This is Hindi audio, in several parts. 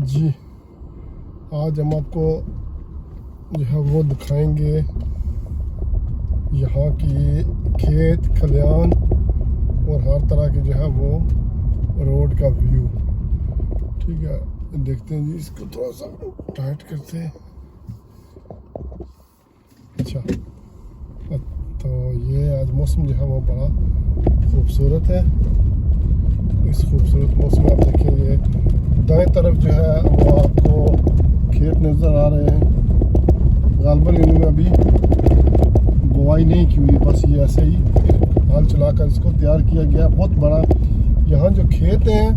जी, आज हम आपको जो है वो दिखाएंगे यहाँ की खेत खलियान और हर तरह के जो है वो रोड का व्यू। ठीक है, देखते हैं जी, इसको थोड़ा सा टाइट करते हैं। अच्छा, तो ये आज मौसम जो है वो बड़ा खूबसूरत है। इस खूबसूरत मौसम में आप देखेंगे दाएं तरफ जो है वो आपको खेत नज़र आ रहे हैं। गालबन इन्होंने अभी बुआई नहीं की हुई, बस ये ऐसे ही हाल चलाकर इसको तैयार किया गया। बहुत बड़ा यहाँ जो खेत हैं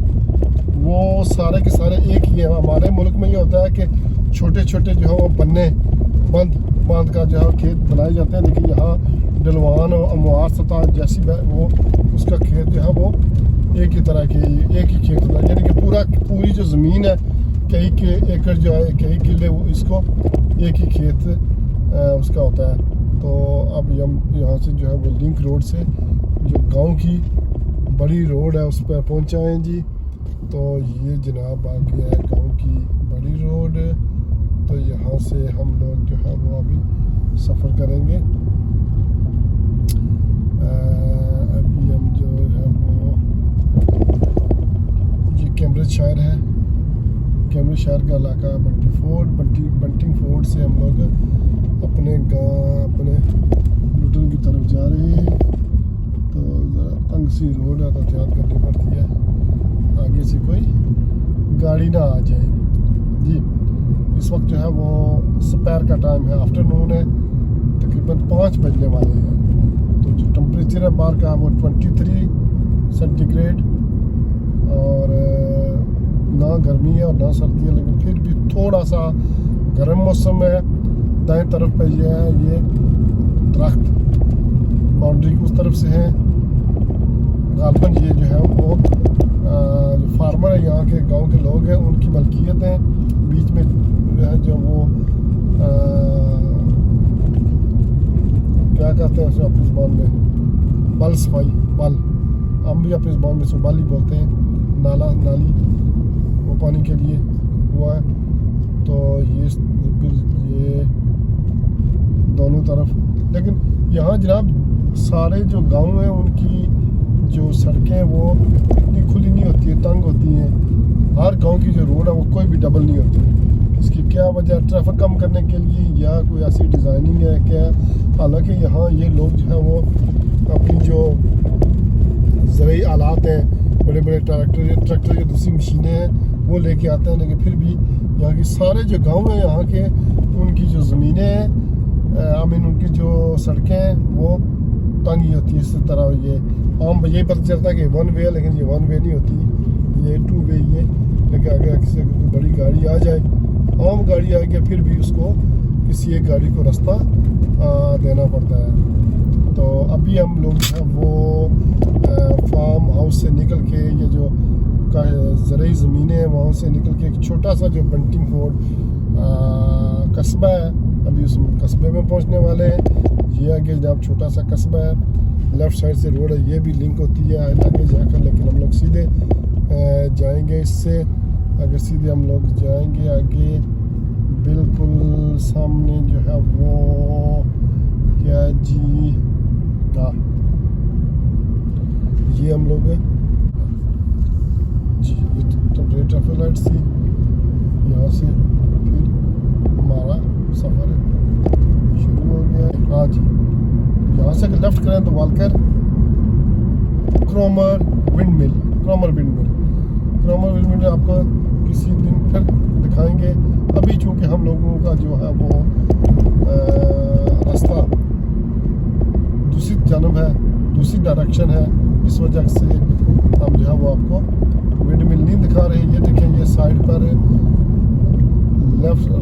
वो सारे के सारे एक ही है। हमारे मुल्क में ये होता है कि छोटे छोटे जो है वो बन्ने बांध का जो है खेत बनाए जाते हैं, लेकिन यहाँ डलवान और अमवार सतह जैसी वो उसका खेत जो है वो एक ही तरह की एक ही खेत होता है, यानी कि पूरी जो ज़मीन है कई के एकड़ जो है कई किले इसको एक ही खेत उसका होता है। तो अब हम यहाँ से जो है वो लिंक रोड से जो गांव की बड़ी रोड है उस पर पहुँचा है जी। तो ये जनाब आ गया है गांव की बड़ी रोड। तो यहाँ से हम लोग जो है वो अभी सफ़र करेंगे। अभी हम जो है वो ये कैम्ब्रिज शायर है, कैम्ब्रिज शायर का इलाका बंटिंग फोर्ड से हम लोग अपने लुटन की तरफ जा रहे हैं। तो ज़रा तंग सी रोड है तो ध्यान करनी पड़ती है आगे से कोई गाड़ी ना आ जाए जी। इस वक्त जो है वो दोपहर का टाइम है, आफ्टरनून है, तकरीबन 5 बजने वाले हैं। तो जो टेम्परेचर है बाहर का वो 23 सेंटीग्रेड, और ना गर्मी है और ना सर्दी है, लेकिन फिर भी थोड़ा सा गर्म मौसम है। दाएं तरफ पे ये है, ये दरख्त बाउंड्री उस तरफ से है। गालबन ये जो है वो जो फार्मर है यहाँ के गांव के लोग हैं उनकी मलकियत है। बीच में जो वो क्या कहते हैं उसे अपनी ज़बान में बल सफाई, बल, हम भी अपनी ज़बान में सुबल ही बोलते हैं। नाली वो पानी के लिए हुआ है। तो ये दोनों तरफ, लेकिन यहाँ जनाब सारे जो गांव हैं उनकी जो सड़कें वो इतनी खुली नहीं होती है, तंग होती हैं। हर गांव की जो रोड है वो कोई भी डबल नहीं होती। इसकी क्या वजह, ट्रैफिक कम करने के लिए या कोई ऐसी डिज़ाइनिंग है क्या? हालांकि यहाँ ये लोग जो है वो अपनी जो ज़रूरी आलात हैं, बड़े बड़े ट्रैक्टर या दूसरी मशीनें हैं वो लेके आते हैं, लेकिन फिर भी यहाँ के सारे जो गांव हैं यहाँ के उनकी जो ज़मीनें हैं उनकी जो सड़कें हैं वो तंग ही होती है। इस तरह ये आम यही पता चलता है कि 1 वे है, लेकिन ये 1 वे नहीं होती, ये 2 वे ही है। लेकिन अगर किसी कोई बड़ी गाड़ी आ जाए, आम गाड़ी आ गया, फिर भी उसको किसी एक गाड़ी को रास्ता देना पड़ता है। तो अभी हम लोग जो है वो फार्म हाउस से निकल के ये जो ज़रूरी ज़मीनें हैं वहाँ से निकल के एक छोटा सा जो बंटिंग फोर्ड कस्बा है, अभी उस कस्बे में पहुँचने वाले हैं। ये आगे जहाँ छोटा सा कस्बा है, लेफ़्ट साइड से रोड है, ये भी लिंक होती है आगे जाकर, लेकिन हम लोग सीधे जाएंगे इससे। अगर सीधे हम लोग जाएंगे आगे, बिल्कुल सामने जो है वो क्या जी, हाँ ये हम लोग जी, ये टेम्परेरी ट्रैफिक लाइट्स थी। यहाँ से फिर हमारा सफ़र शुरू हो गया। हाँ जी, यहाँ से अगर लेफ़्ट करें तो वालकर क्रॉमर विंड मिल आपको किसी दिन फिर दिखाएंगे। अभी चूँकि हम लोगों का जो है वो रास्ता दूसरी जानब है, दूसरी डायरेक्शन है, इस वजह से हम जो है वो आपको विंड मिल नहीं दिखा रहे। ये देखें, ये साइड पर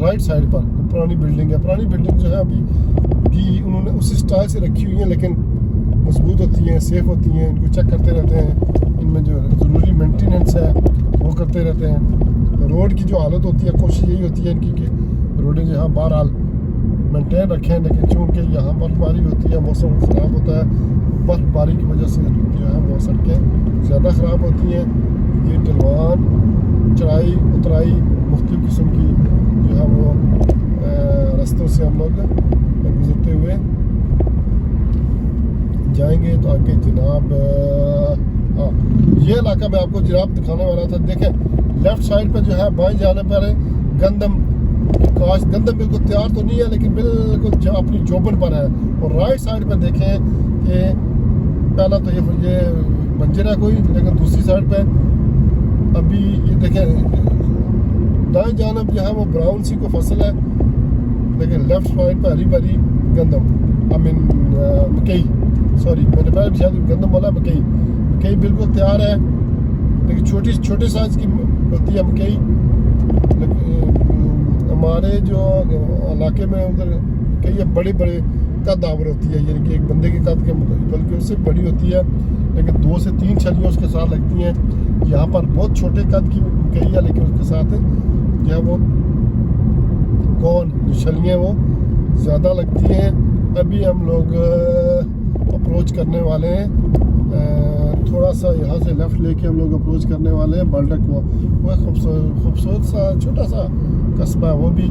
राइट साइड पर पुरानी बिल्डिंग है। पुरानी बिल्डिंग जो है अभी की उन्होंने उसी स्टाइल से रखी हुई है, लेकिन मजबूत होती हैं, सेफ़ होती हैं, इनको चेक करते रहते हैं, इनमें जो ज़रूरी मेंटेनेंस है वो करते रहते हैं। रोड की जो हालत होती है, कोशिश यही होती है इनकी कि रोडें जो है बहरहाल मेंटेन रखें, लेकिन चूँकि यहाँ बर्फबारी होती है, मौसम ख़राब होता है, बर्फबारी की वजह से जो है वो सड़कें ज़्यादा ख़राब होती हैं। ये ढलवान चढ़ाई उतराई मुख्तलिफ़ किस्म की जो है वो रास्तों से हम लोग गुजरते हुए जाएंगे। तो आगे जनाब हाँ, ये इलाका मैं आपको जनाब दिखाने वाला था। देखें लेफ़्ट साइड पर जो है बाएं जाने पर गंदम काश, गंदम बिल्कुल तैयार तो नहीं है लेकिन बिल्कुल अपनी जोबन पर है। और राइट साइड पर देखें कि पहला तो ये बंजर है कोई, लेकिन दूसरी साइड पे अभी ये देखें दाएं जानब जो है वो ब्राउन सी को फसल है, लेकिन लेफ्ट साइड पर हरी भरी गंदम आई मीन मकई, सॉरी मैंने पहले शायद गंदम बोला, मकई बिल्कुल तैयार है, लेकिन छोटे साइज की होती है मकई। हमारे जो इलाके में उधर कई बड़े कद आवर होती है, यानी कि एक बंदे के कद के बल्कि उससे बड़ी होती है, लेकिन 2 से 3 छलियाँ उसके साथ लगती हैं। यहाँ पर बहुत छोटे कद की मकई है, लेकिन उसके साथ जो है वो जो छलियाँ वो ज़्यादा लगती हैं। अभी हम लोग अप्रोच करने वाले हैं, थोड़ा सा यहाँ से लेफ़्ट लेके हम लोग अप्रोच करने वाले हैं बल्डक को। वह खूबसूरत सा छोटा सा कस्बा है वो भी।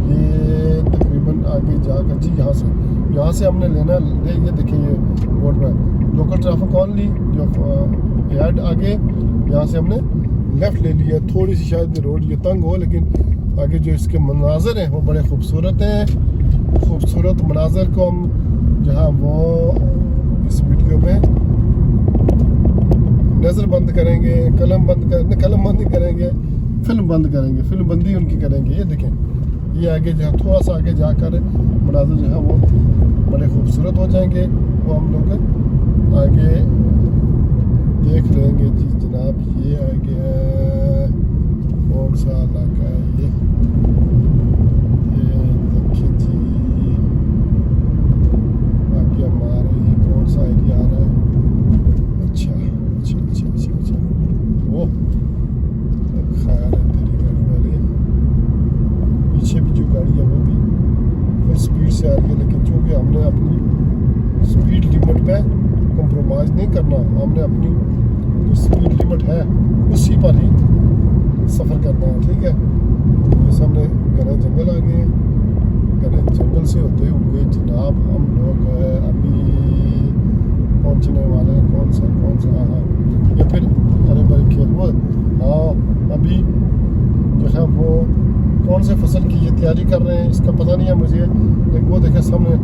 ये तकरीबन आगे जाकर जी यहाँ से हमने लेना, ये देखिए ये बोर्ड पर लोकल ट्रैफिक ऑनली, जो हेड आगे यहाँ से हमने लेफ़्ट ले लिया। थोड़ी सी शायद रोड ये तंग हो, लेकिन आगे जो इसके मनाजर हैं वो बड़े खूबसूरत हैं। खूबसूरत मनाजर को हम जहाँ वो इस वीडियो में नज़र बंद करेंगे, कलम बंद नहीं करेंगे, फिल्म बंद करेंगे, फिल्म बंदी उनकी करेंगे। ये देखें ये आगे जहाँ थोड़ा सा आगे जाकर मनाज़र जो है वो बड़े खूबसूरत हो जाएंगे, वो हम लोग आगे देख लेंगे जी जनाब। ये आगे है कौन सा इलाका है ये देखिए जी, आगे हमारे ये कौन सा एरिया आ रहा है। अच्छा वो खैर है तेरी गाड़ी वाले, पीछे भी जो गाड़ी है वो भी फुल स्पीड से आ रही है, लेकिन चूँकि हमने अपनी स्पीड लिमिट पे कंप्रोमाइज़ नहीं करना, हमने अपनी जो स्पीड लिमिट है उसी पर ही सफ़र करना है, ठीक है। ये सामने घने जंगल आ गए, घने जंगल से होते हुए जनाब हम लोग अभी पहुंचने वाले हैं कौन सा हाँ, या फिर हरे भरे खेत वो हाँ, अभी जो है वो कौन से फसल की ये तैयारी कर रहे हैं इसका पता नहीं है मुझे, लेकिन वो देखें सामने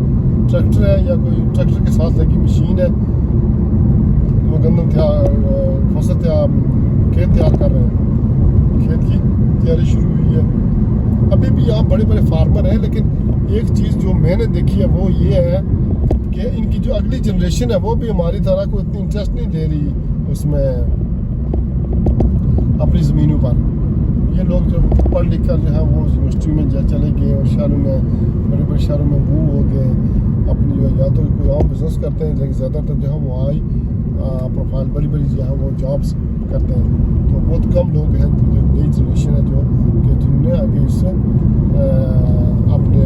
ट्रैक्टर है या कोई ट्रैक्टर के साथ लगी मशीन है, वो गंदम फसल खेत तैयार कर रहे हैं, खेत की तैयारी शुरू हुई है। अभी भी यहाँ बड़े फार्मर हैं, लेकिन एक चीज़ जो मैंने देखी है वो ये है कि इनकी जो अगली जनरेशन है वो भी हमारी तरह को इतनी इंटरेस्ट नहीं दे रही उसमें अपनी ज़मीनों पर। ये लोग जो पढ़ लिख कर जो है वो यूनिवर्सिटी में चले गए और शहरों में बड़े शहरों में वो हो गए अपनी जो या तो कोई और बिज़नेस करते हैं, लेकिन ज़्यादातर जो है वो प्रोफाइल बड़ी जो है वो जॉब्स करते हैं। तो बहुत कम लोग हैं जो नई जनरेशन है जो जिन्होंने आगे इससे अपने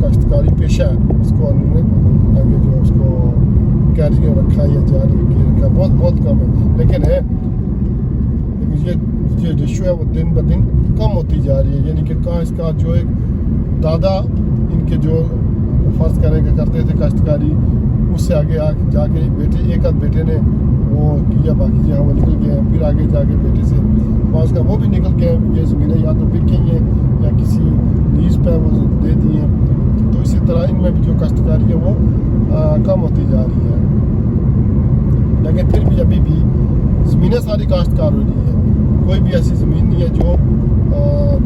काश्तकारी पेशा है उसको उन्होंने आगे जो उसको कैरी रखा या जारी रखा, बहुत कम है। लेकिन ये रेशियो है वो दिन ब दिन कम होती जा रही है, यानी कि इसका जो एक दादा इनके जो फर्ज करते थे काश्तकारी, उससे आगे जाके एक आध बेटे ने वो किया, बाकी जहाँ वो निकल गए हैं, फिर आगे जाके बेटे से पास का वो भी निकल गए हैं। ये ज़मीनें या तो बिक गई हैं या किसी लीज पे वो दे दी हैं। तो इसी तरह इनमें भी जो काश्तकारी है वो कम होती जा रही है, लेकिन फिर भी अभी भी ज़मीनें सारी काश्तकार हो रही है। कोई भी ऐसी ज़मीन नहीं है जो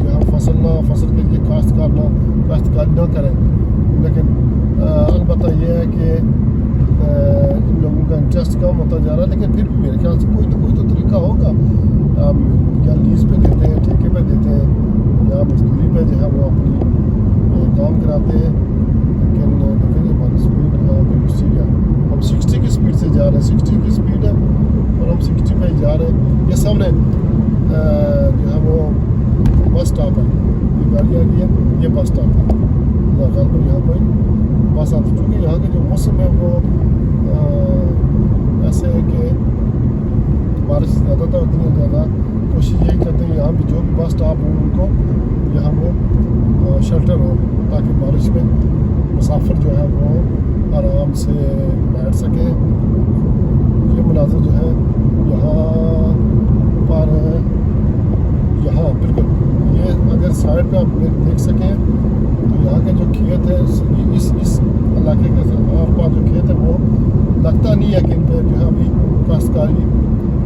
हम फसल के लिए काश्तकारी ना करें। लेकिन अलबत्ता ये है कि इन लोगों का इंटरेस्ट कम होता जा रहा है, लेकिन फिर भी मेरे ख्याल से कोई तो तरीका होगा, या लीज़ पे देते हैं, ठेके पे देते हैं, या मजदूरी पे जो है वो अपनी काम कराते हैं। लेकिन देखिए हमारी स्पीड हम 60 की स्पीड से जा रहे हैं, 60 की स्पीड है और हम 60 पे जा रहे हैं। ये सामने जो है वो बस स्टॉप है, ये गाड़ी आ गई है, ये बस स्टॉप है। गलबन यहाँ कोई बस आती, चूँकि यहाँ के जो मौसम है वो ऐसे है कि बारिश ज़्यादा तो होती है, ज़्यादा कोशिश यही करते हैं यहाँ भी जो भी बस स्टॉप हो उनको यहाँ वो शेल्टर हो, ताकि बारिश में मुसाफिर जो है वो आराम से बैठ सकें। ये मुनाज़र जो है यहाँ पर, यहाँ बिल्कुल ये अगर साइड पे आप देख सकें तो यहाँ के जो खेत है इस इलाके के आर पार जो खेत है वो लगता नहीं है कि इन पर जो है अभी काश्तकारी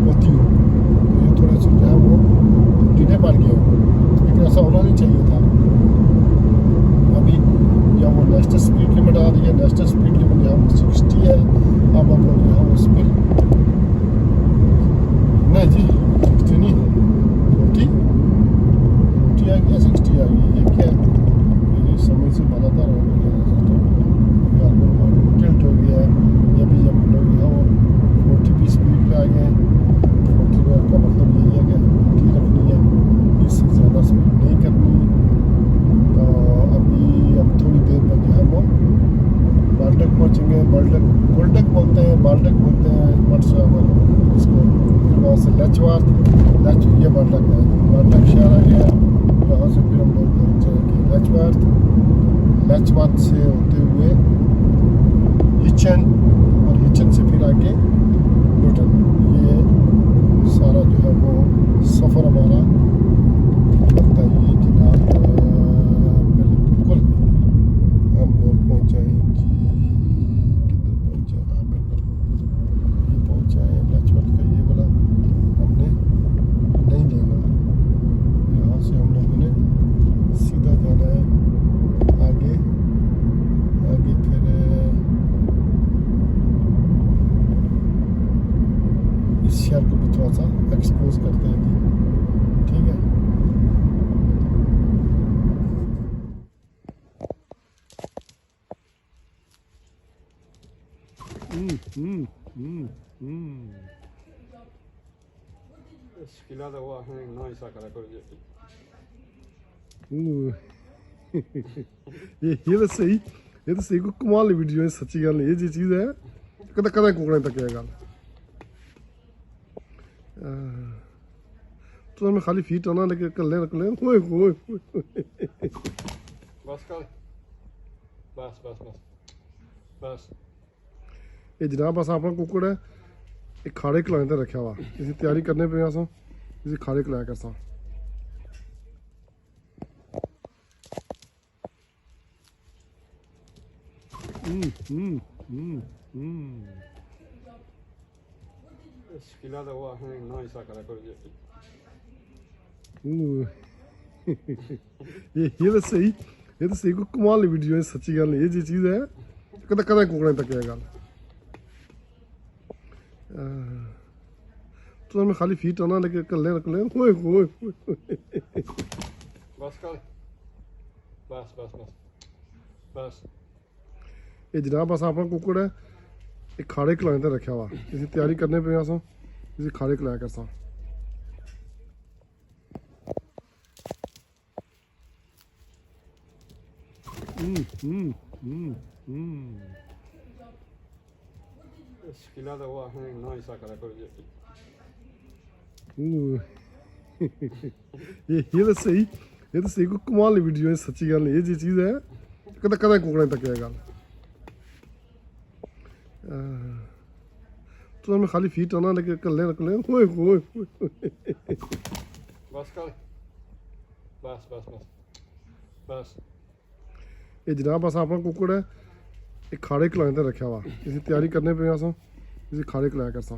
होती हो। तो ये थोड़े से जो है वो टीने पड़ गए, लेकिन ऐसा होना नहीं चाहिए था। अभी यहाँ वो नेशनल स्पीड लिमिट आ रही है, नेशनल स्पीड लिमिट यहाँ 60 है। अब हम लोग यहाँ वो स्पीड नहीं जी 60 नहीं, 40 आ गया, 60 आ गई। ये क्या है, ये समय से बनाता रहो टिल्ट हो गया है। ये भी हम लोग यहाँ वो 40 की स्पीड पे आ गए। 40 का मतलब यही है कि 40 रखनी है, इससे ज़्यादा स्पीड नहीं करनी। तो अभी अब थोड़ी देर में जो है वो बाल्टक पहुँचेंगे। बुल्टक बोलते हैं, बाल्टक बोलते हैं व्हाट्सएवर इसको। फिर वहाँ से लचवार्थ ये बाल्टक है, बाल्टक शहर आ गया। यहाँ से फिर हम लोग पहुँचेंगे लचवार्थ से होते हुए हिचन, और हिचन से फिर आगे लुटन। ये सारा जो है वो सफ़र हमारा बताइए जनाब। बिल्कुल हम लोग पहुँचाएँ जी, किधर पहुँचे? हाँ बिल्कुल ये पहुँचाएँ लचवत का ये वाला हमने नहीं लेना। यहाँ से हम लोगों ने सीधा जाना है आगे फिर इस शहर को भी थोड़ा सा एक्सपोज करते हैं जी, ठीक है। Skillade var en nice kara koydu. ये तो सही, ये तो सही को कमाल वीडियो है, सच्ची गल ये जी चीज़ है कदा कदा कोकने तक है गल। तो मैं खाली फीट आना लेके कल्ले ओए ओए Bas kal. Bas. ये जनाब बस अपना कुकड़ है एक खाड़े खिलाने ते रखा हुआ, इसी तैयारी करने पे अस इसी खाड़े खिलाया करसा। Skillade var en nice kara koydu. ये तो सही को कमाल वीडियो है, सच्ची गल ये जी चीज़ है कदा कदा कोकने तक है गल। तो मैं खाली फीट आना लेके कल्ले ओए ओए Bas kal. Bas. ये जनाब बस अपना कुकड़ है एक खाड़े खिलाने ते रखा हुआ, इसी तैयारी करने पे अस इसी खाड़े खिलाया करसा। Skillade var en nice kara koydu. ये तो सही को कमाल वीडियो है, सच्ची गल ये जी चीज़ है कदा कदा कोकने तक है गल। तो मैं खाली फीट आना लेके कल्ले ओए ओए Bas kal. Bas. ये जनाब बस अपना कुकड़ है एक खाड़े खिलाने ते रखा हुआ, इसी तैयारी करने पे अस इसी खाड़े खिलाया करसा।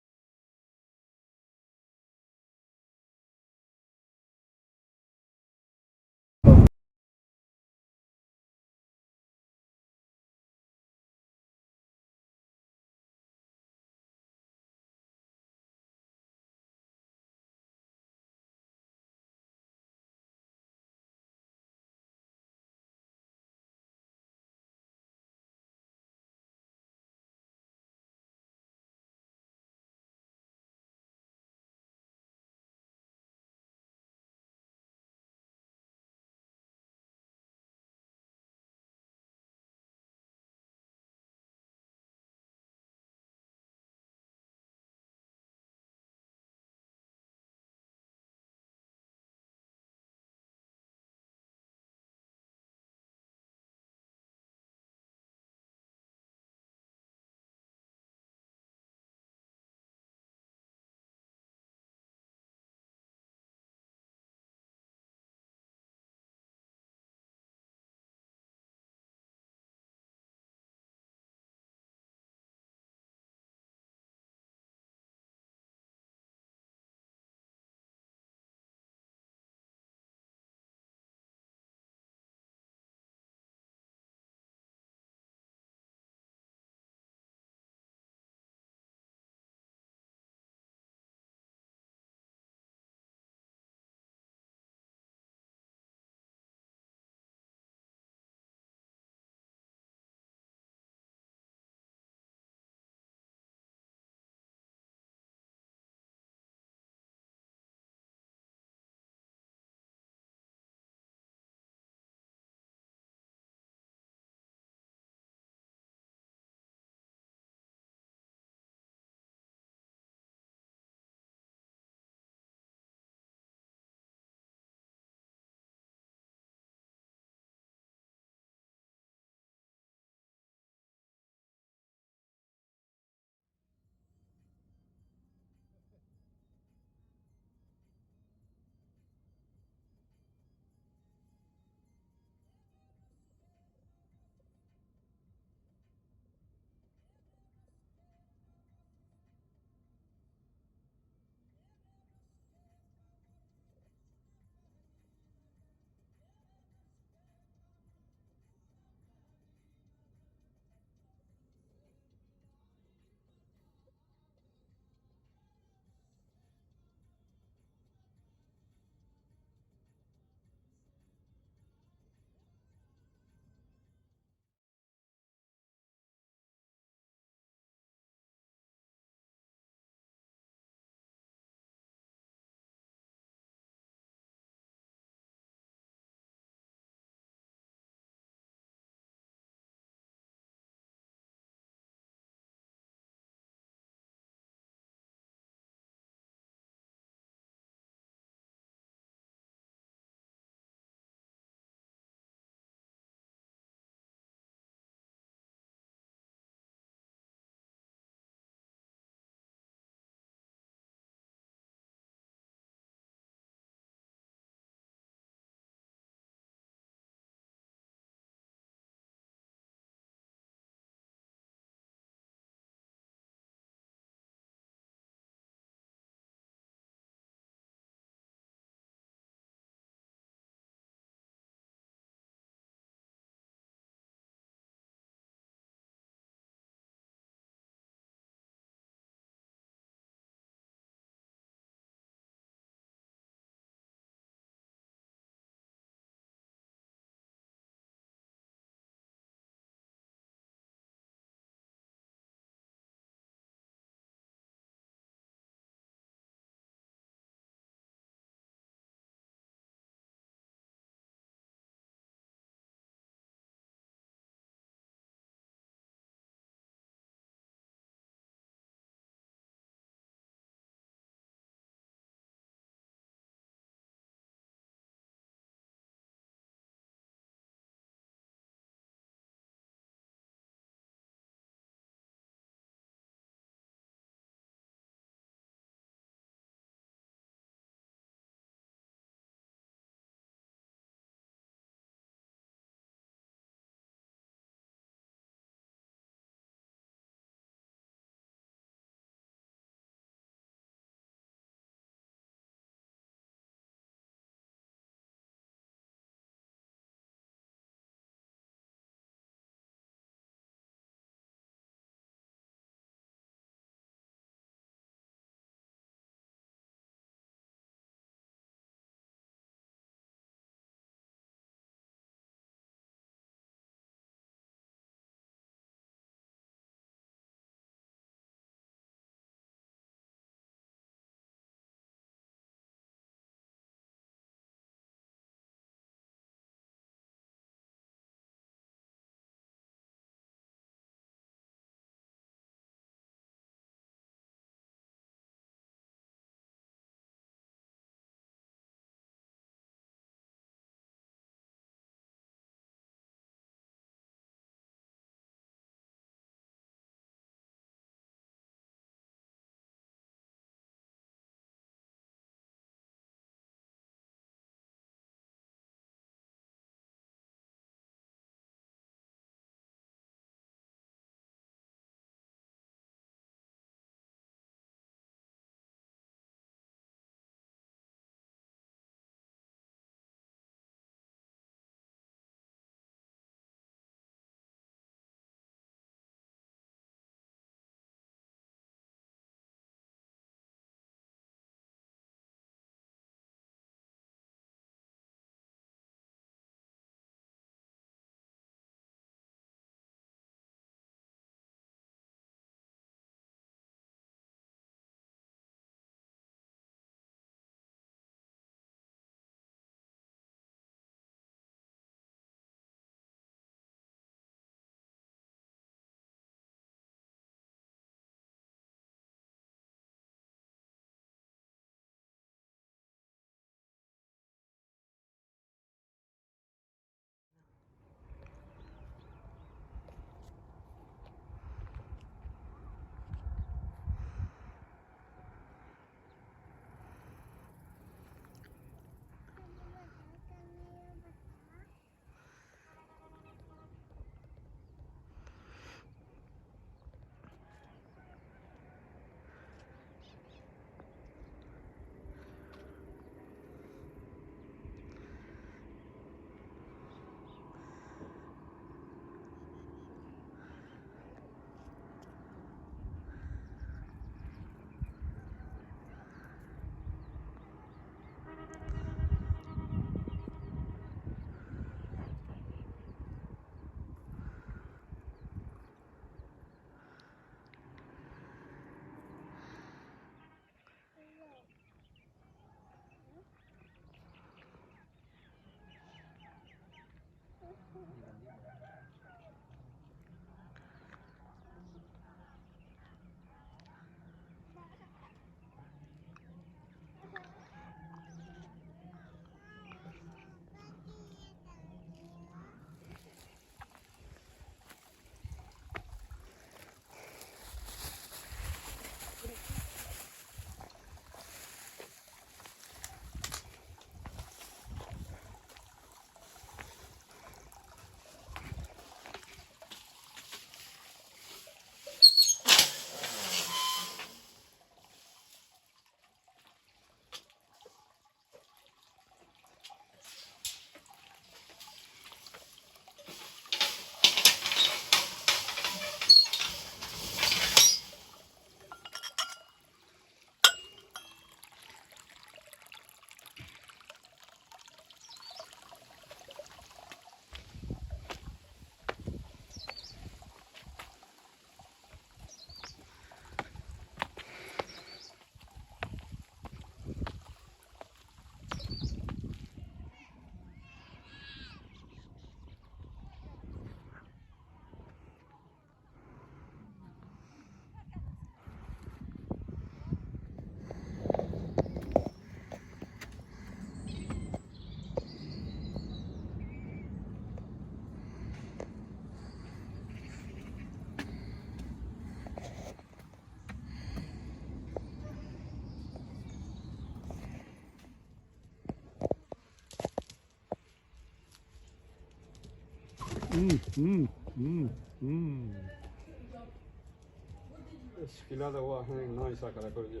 शकीला तो वो है ना ऐसा करा करो जी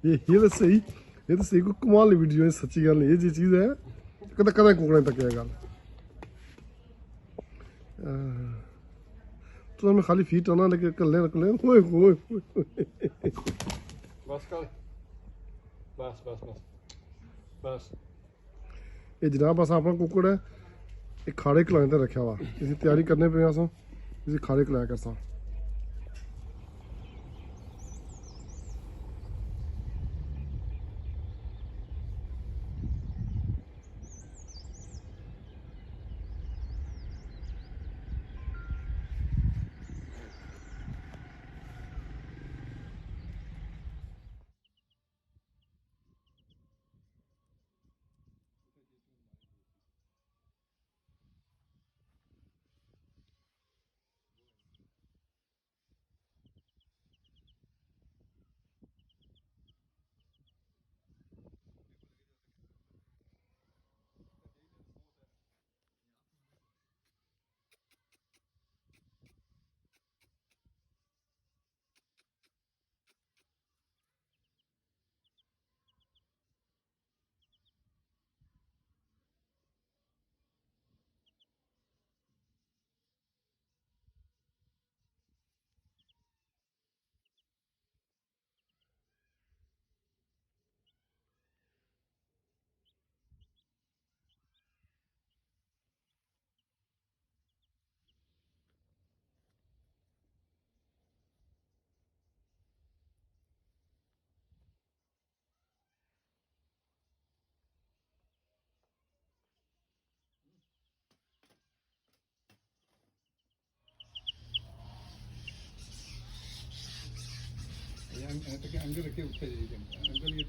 ये तो सही को कमाल वीडियो है सच्ची गल ये जी चीज है कदा कदा कोकने तक है गल तो मैं खाली फीट आना लेके कर ले ओए ओए बस कर बस बस बस बस ये जनाब बस अपना कुकड़ है एक खाड़े खिलाने ते रखा हुआ इसी तैयारी करने पे अस इसी खाड़े खिलाया करसा अंकल रखे उठे अंकल ये